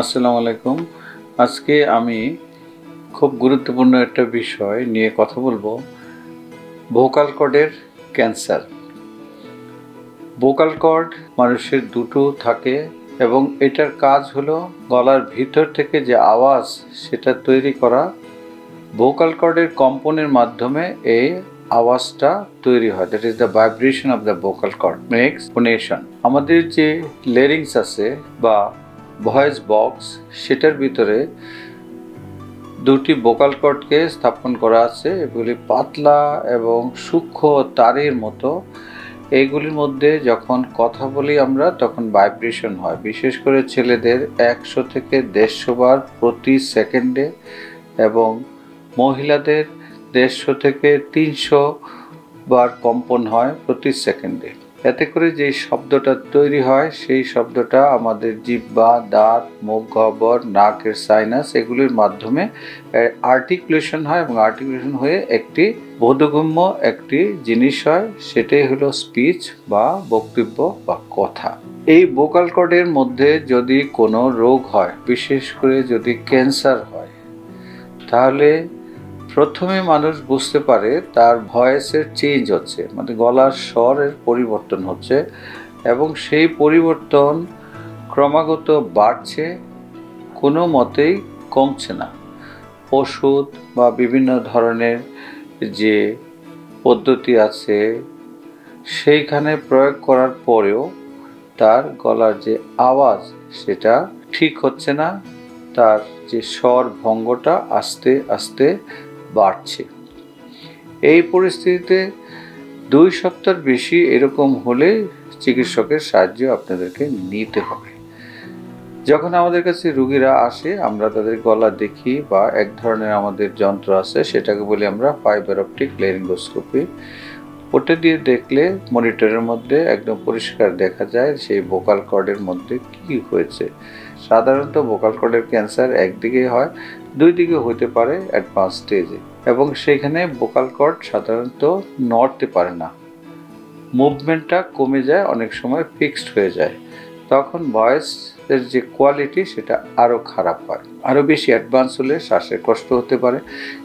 আসসালামু আলাইকুম। আজকে আমি খুব গুরুত্বপূর্ণ একটা বিষয় নিয়ে কথা বলবো। ভোকাল কর্ডের ক্যান্সার। ভোকাল কর্ড মানুষের দুটো থাকে এবং এটার কাজ হলো গলার ভিতর থেকে যে আওয়াজ সেটা তৈরি করা। ভোকাল কর্ডের কম্পনের মাধ্যমে এই আওয়াজটা তৈরি হয়। That is the vibration of the vocal cord makes phonation. আমাদের যে লেরিংস আছে বা ভয়েস বক্স, সেটার ভিতরে দুটি ভোকাল কর্ডকে স্থাপন করা আছে। এগুলি পাতলা এবং সূক্ষ্ম তারের মতো। এইগুলির মধ্যে যখন কথা বলি আমরা তখন ভাইব্রেশন হয়। বিশেষ করে ছেলেদের 100 থেকে 150 বার প্রতি সেকেন্ডে এবং মহিলাদের 150 থেকে 300 বার কম্পন হয় প্রতি সেকেন্ডে। এতে করে যে শব্দটা তৈরি হয় সেই শব্দটা আমাদের জিহ্বা, দাঁত, মুখ গহ্বর, নাকের সাইনাস এগুলির মাধ্যমে আর্টিকুলেশন হয় এবং আর্টিকুলেশন হয়ে একটি বোধগম্য একটি জিনিস হয়। সেটাই হলো স্পিচ বা বক্তব্য বা কথা। এই ভোকাল কর্ডের মধ্যে যদি কোনো রোগ হয়, বিশেষ করে যদি ক্যান্সার হয়, তাহলে প্রথমে মানুষ বুঝতে পারে তার ভয়েসের চেঞ্জ হচ্ছে, মানে গলার স্বরের পরিবর্তন হচ্ছে এবং সেই পরিবর্তন ক্রমাগত বাড়ছে, কোনো মতেই কমছে না। ওষুধ বা বিভিন্ন ধরনের যে পদ্ধতি আছে সেইখানে প্রয়োগ করার পরেও তার গলার যে আওয়াজ সেটা ঠিক হচ্ছে না, তার যে স্বর ভঙ্গটা আস্তে আস্তে বাড়ছে। এই পরিস্থিতিতে 2 সপ্তাহের বেশি এরকম হলে চিকিৎসকের সাহায্য আপনাদেরকে নিতে হবে। যখন আমাদের কাছে রোগীরা আসে আমরা তাদের গলা দেখি বা এক ধরনের আমাদের যন্ত্র আছে, সেটাকে বলি আমরা ফাইবার অপটিক লেরিঙ্গোস্কোপি। ওটা দিয়ে দেখলে মনিটরের মধ্যে একদম পরিষ্কার দেখা যায় সেই ভোকাল কর্ডের মধ্যে কি হয়েছে। সাধারণত ভোকাল কর্ডের ক্যান্সার একদিকেই হয়, 2 দিকে হতে পারে অ্যাডভান্স স্টেজে, এবং সেখানে ভোকাল কর্ড সাধারণত নড়তে পারে না, মুভমেন্টটা কমে যায়, অনেক সময় ফিক্সড হয়ে যায়। তখন ভয়েসের যে কোয়ালিটি সেটা আরও খারাপ হয়। আরও বেশি অ্যাডভান্স হলে শ্বাসের কষ্ট হতে পারে।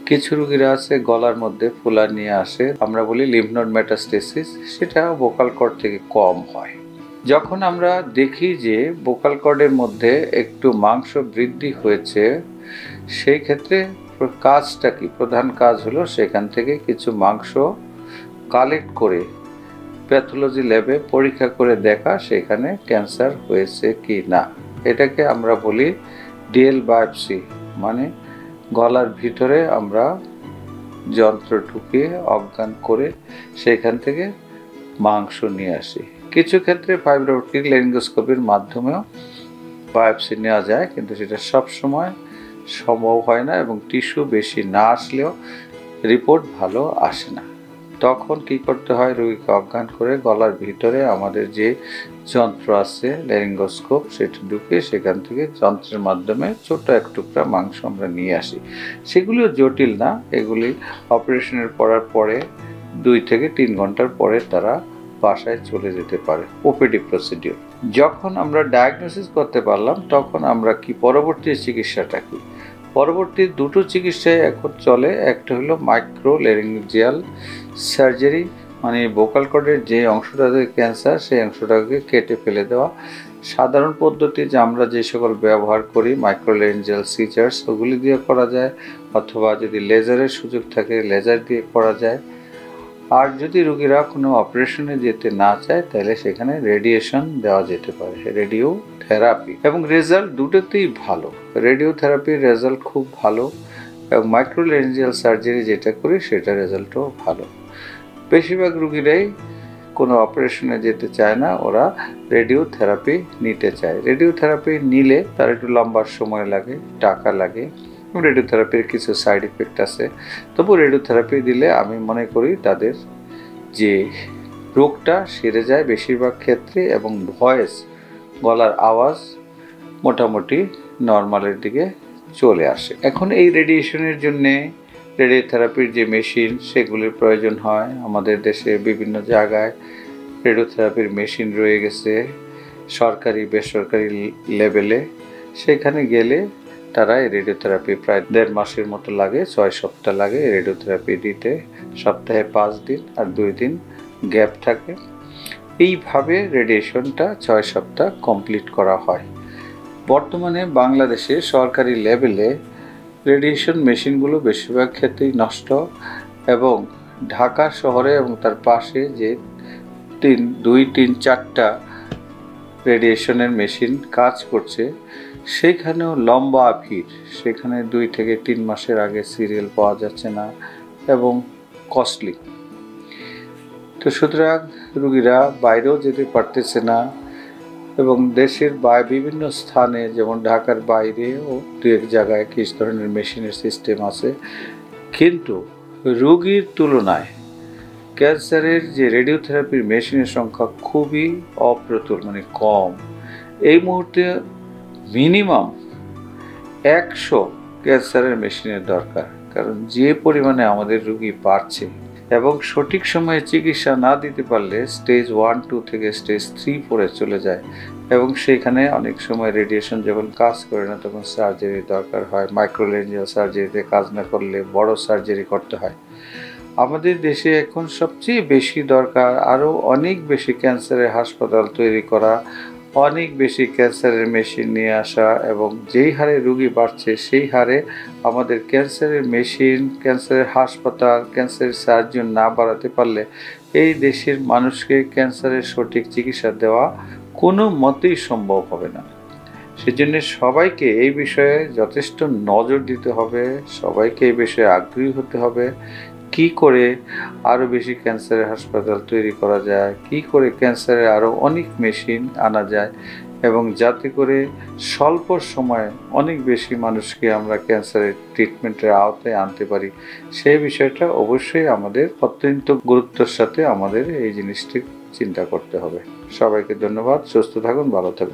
কিছু রোগীরা আছে গলার মধ্যে ফোলা নিয়ে আসে, আমরা বলি লিম্ফ নোড মেটাস্টেসিস, সেটা ভোকাল কর্ড থেকে কম হয়। যখন আমরা দেখি যে ভোকাল কর্ডের মধ্যে একটু মাংস বৃদ্ধি হয়েছে, সেই ক্ষেত্রে কাজটা কি, প্রধান কাজ হলো সেখান থেকে কিছু মাংস কালেক্ট করে প্যাথোলজি ল্যাবে পরীক্ষা করে দেখা সেখানে ক্যান্সার হয়েছে কি না। এটাকে আমরা বলি ডিএল বায়োপসি, মানে গলার ভিতরে আমরা যন্ত্র ঢুকিয়ে অজ্ঞান করে সেখান থেকে মাংস নিয়ে আসি। কিছু ক্ষেত্রে ফাইবার অপটিক লেরিঙ্গোস্কোপির মাধ্যমেও বায়োপসি নেওয়া যায়, কিন্তু সেটা সবসময় সম্ভব হয় না এবং টিস্যু বেশি না আসলেও রিপোর্ট ভালো আসে না। তখন কি করতে হয়, রোগীকে অজ্ঞান করে গলার ভিতরে আমাদের যে যন্ত্র আছে লেরিঙ্গোস্কোপ, সেটা ঢুকে সেখান থেকে যন্ত্রের মাধ্যমে ছোট এক টুকরা মাংস আমরা নিয়ে আসি। সেগুলিও জটিল না, এগুলি অপারেশনের করার পরে 2 থেকে 3 ঘন্টার পরে তারা বাসায় চলে যেতে পারে। OPD procedure. যখন আমরা ডায়াগনোসিস করতে পারলাম তখন আমরা কি পরবর্তী চিকিৎসাটা কি, পরবর্তী দুটো চিকিৎসায় এখন চলে। একটা হলো মাইক্রো লেরিঞ্জিয়াল সার্জারি, মানে ভোকাল কর্ডের যে অংশটাতে ক্যান্সার সেই অংশটাকে কেটে ফেলে দেওয়া। সাধারণ পদ্ধতি যে আমরা যে সকল ব্যবহার করি মাইক্রো লেরিঞ্জিয়াল সিজার্স, ওগুলি দিয়ে করা যায়, অথবা যদি লেজারের সুযোগ থাকে লেজার দিয়ে করা যায়। আর যদি রোগীরা কোনো অপারেশনে যেতে না চায় তাহলে সেখানে রেডিয়েশন দেওয়া যেতে পারে, রেডিও থেরাপি, এবং রেজাল্ট দুটোতেই ভালো। রেডিও থেরাপির রেজাল্ট খুব ভালো এবং মাইক্রো লেরিঞ্জিয়াল সার্জারি যেটা করি সেটা রেজাল্টও ভালো। বেশিরভাগ রোগীরাই কোনো অপারেশনে যেতে চায় না, ওরা রেডিও থেরাপি নিতে চায়। রেডিও থেরাপি নিলে তার একটু লম্বা সময় লাগে, টাকা লাগে, রেডিওথেরাপির কিছু সাইড ইফেক্ট আছে। তবু রেডিওথেরাপি দিলে আমি মনে করি তাদের যে রোগটা সেরে যায় বেশিরভাগ ক্ষেত্রে এবং ভয়েস, গলার আওয়াজ মোটামুটি নর্মালের দিকে চলে আসে। এখন এই রেডিয়েশনের জন্যে রেডিওথেরাপির যে মেশিন সেগুলির প্রয়োজন হয়। আমাদের দেশে বিভিন্ন জায়গায় রেডিওথেরাপির মেশিন রয়ে গেছে, সরকারি বেসরকারি লেভেলে। সেখানে গেলে তারা এই রেডিওথেরাপি প্রায় 1.5 মাসের মতো লাগে, 6 সপ্তাহ লাগে এই রেডিওথেরাপি দিতে। সপ্তাহে 5 দিন আর 2 দিন গ্যাপ থাকে। এইভাবে রেডিয়েশনটা 6 সপ্তাহ কমপ্লিট করা হয়। বর্তমানে বাংলাদেশে সরকারি লেভেলে রেডিয়েশন মেশিনগুলো বেশিরভাগ ক্ষেত্রেই নষ্ট, এবং ঢাকা শহরে এবং তার পাশে যে 2-3-4টা রেডিয়েশনের মেশিন কাজ করছে, সেখানেও লম্বা ভিড়। সেখানে 2 থেকে 3 মাসের আগে সিরিয়াল পাওয়া যাচ্ছে না এবং কস্টলি। তো সুতরাং রুগীরা বাইরেও যেতে পারতেছে না, এবং দেশের বিভিন্ন স্থানে যেমন ঢাকার বাইরেও 2-1 জায়গায় কিছু ধরনের মেশিনের সিস্টেম আছে, কিন্তু রোগীর তুলনায় ক্যান্সারের যে রেডিওথেরাপির মেশিনের সংখ্যা খুবই অপ্রতুল, মানে কম। এই মুহূর্তে মিনিমাম 100 ক্যান্সারের মেশিনের দরকার, কারণ যে পরিমাণে আমাদের রোগী বাড়ছে, এবং সঠিক সময়ে চিকিৎসা না দিতে পারলে স্টেজ 1-2 থেকে স্টেজ 3-4-এ চলে যায়, এবং সেখানে অনেক সময় রেডিয়েশন যখন কাজ করে না তখন সার্জারি দরকার হয়। মাইক্রোলেঞ্জিয়াল সার্জারিতে কাজ না করলে বড় সার্জারি করতে হয়। আমাদের দেশে এখন সবচেয়ে বেশি দরকার আরও অনেক বেশি ক্যান্সারের হাসপাতাল তৈরি করা, অনেক বেশি ক্যান্সারের মেশিন নিয়ে আসা, এবং যেই হারে রোগী বাড়ছে সেই হারে আমাদের ক্যান্সারের মেশিন, ক্যান্সারের হাসপাতাল, ক্যান্সারের সার্জন না বাড়াতে পারলে এই দেশের মানুষকে ক্যান্সারের সঠিক চিকিৎসা দেওয়া কোনো মতেই সম্ভব হবে না। সেজন্য সবাইকে এই বিষয়ে যথেষ্ট নজর দিতে হবে, সবাইকে এই বিষয়ে আগ্রহী হতে হবে। কি করে আরও বেশি ক্যান্সারের হাসপাতাল তৈরি করা যায়, কি করে ক্যান্সারের আরও অনেক মেশিন আনা যায়, এবং যাতে করে স্বল্প সময়ে অনেক বেশি মানুষকে আমরা ক্যান্সারের ট্রিটমেন্টের আওতায় আনতে পারি, সেই বিষয়টা অবশ্যই আমাদের অত্যন্ত গুরুত্বের সাথে আমাদের এই জিনিসটি চিন্তা করতে হবে। সবাইকে ধন্যবাদ। সুস্থ থাকুন, ভালো থাকুন।